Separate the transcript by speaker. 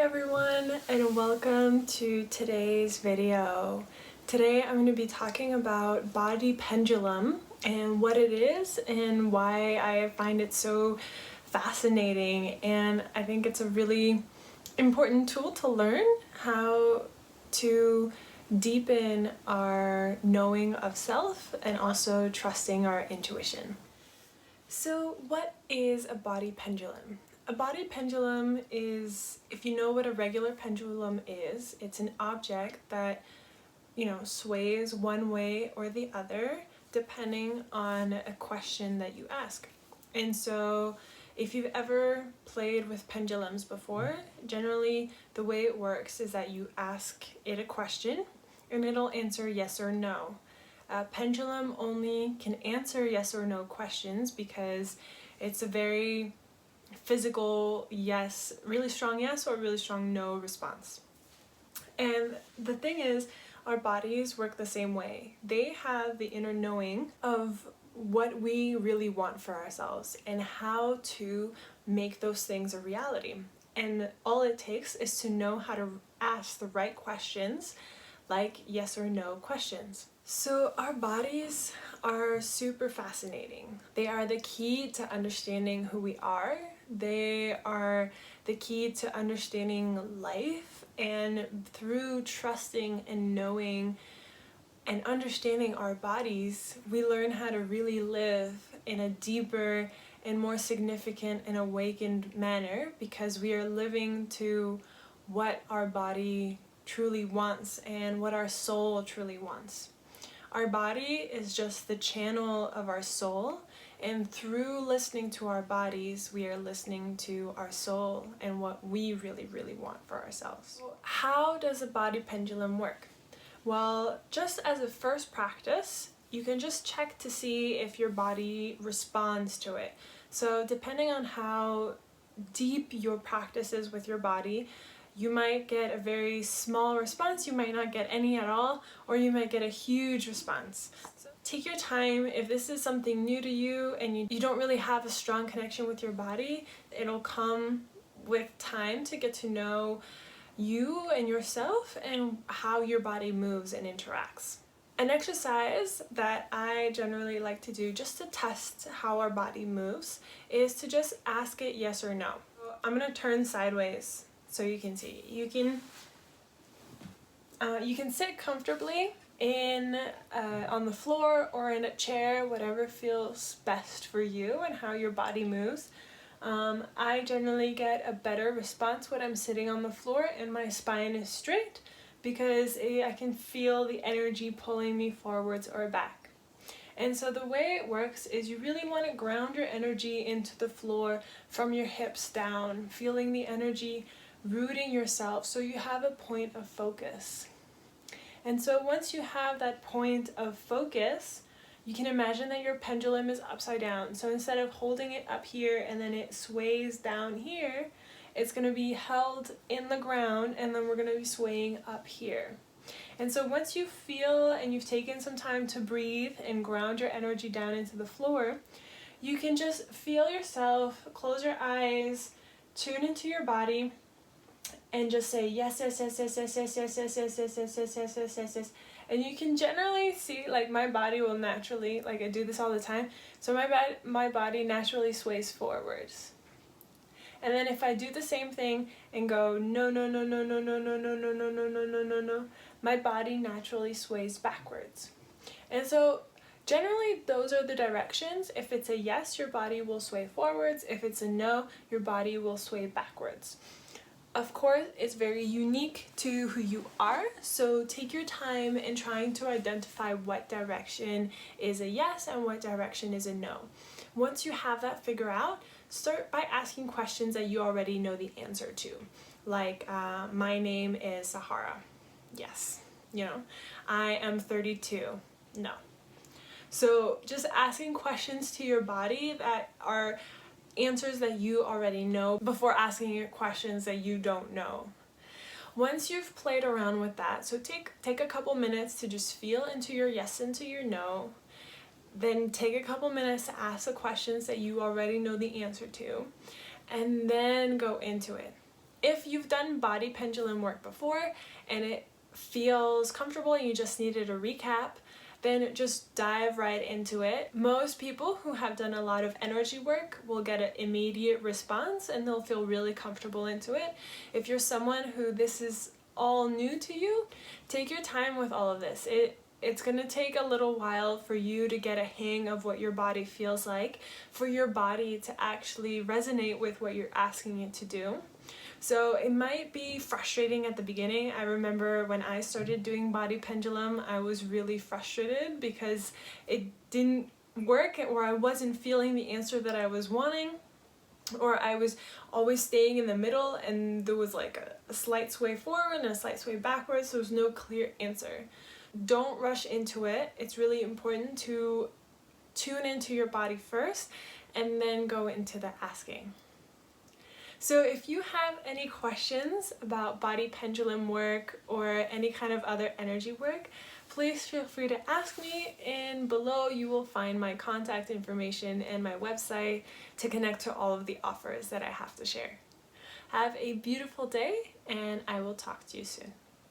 Speaker 1: everyone, and welcome to today's video. Today I'm going to be talking about body pendulum and what it is and why I find it so fascinating, and I think it's a really important tool to learn how to deepen our knowing of self and also trusting our intuition. So what is a body pendulum? A body pendulum is, if you know what a regular pendulum is, it's an object that, sways one way or the other depending on a question that you ask. And so if you've ever played with pendulums before, generally the way it works is that you ask it a question and it'll answer yes or no. A pendulum only can answer yes or no questions because it's a very physical yes, really strong yes or really strong no response. And the thing is, our bodies work the same way. They have the inner knowing of what we really want for ourselves and how to make those things a reality. And all it takes is to know how to ask the right questions, like yes or no questions. So our bodies are super fascinating. They are the key to understanding who we are. They are the key to understanding life, and through trusting and knowing and understanding our bodies, we learn how to really live in a deeper and more significant and awakened manner because we are living to what our body truly wants and what our soul truly wants. Our body is just the channel of our soul, and through listening to our bodies, we are listening to our soul and what we really, really want for ourselves. So how does a body pendulum work? Well, just as a first practice, you can just check to see if your body responds to it. So depending on how deep your practice is with your body, you might get a very small response, you might not get any at all, or you might get a huge response. So take your time. If this is something new to you and you don't really have a strong connection with your body, it'll come with time to get to know you and yourself and how your body moves and interacts. An exercise that I generally like to do just to test how our body moves is to just ask it yes or no. So I'm going to turn sideways so you can see. You can sit comfortably on the floor or in a chair, whatever feels best for you and how your body moves. I generally get a better response when I'm sitting on the floor and my spine is straight because I can feel the energy pulling me forwards or back. And so the way it works is you really want to ground your energy into the floor from your hips down, feeling the energy rooting yourself so you have a point of focus. And so once you have that point of focus, you can imagine that your pendulum is upside down. So instead of holding it up here and then it sways down here, it's going to be held in the ground and then we're going to be swaying up here. And so once you feel and you've taken some time to breathe and ground your energy down into the floor, you can just feel yourself, close your eyes, tune into your body, and just say yes, yes, yes, yes, yes, yes, yes, yes, yes, yes, yes, yes, yes, yes, yes, yes. And you can generally see, like, my body will naturally, like I do this all the time, so my body naturally sways forwards. And then if I do the same thing and go no, no, no, no, no, no, no, no, no, no, no, no, no, no, no, my body naturally sways backwards. And so generally those are the directions. If it's a yes, your body will sway forwards. If it's a no, your body will sway backwards. Of course, it's very unique to who you are, so take your time in trying to identify what direction is a yes and what direction is a no. Once you have that figured out, start by asking questions that you already know the answer to. Like, my name is Sahara. Yes. I am 32. No. So just asking questions to your body that are answers that you already know before asking your questions that you don't know. Once you've played around with that, so take a couple minutes to just feel into your yes and to your no. Then take a couple minutes to ask the questions that you already know the answer to, and then go into it. If you've done body pendulum work before and it feels comfortable and you just needed a recap, then just dive right into it. Most people who have done a lot of energy work will get an immediate response and they'll feel really comfortable into it. If you're someone who this is all new to you, take your time with all of this. It's going to take a little while for you to get a hang of what your body feels like, for your body to actually resonate with what you're asking it to do. So it might be frustrating at the beginning. I remember when I started doing body pendulum, I was really frustrated because it didn't work, or I wasn't feeling the answer that I was wanting, or I was always staying in the middle and there was like a slight sway forward and a slight sway backwards, so there was no clear answer. Don't rush into it. It's really important to tune into your body first and then go into the asking. So if you have any questions about body pendulum work or any kind of other energy work, please feel free to ask me, and below you will find my contact information and my website to connect to all of the offers that I have to share. Have a beautiful day, and I will talk to you soon.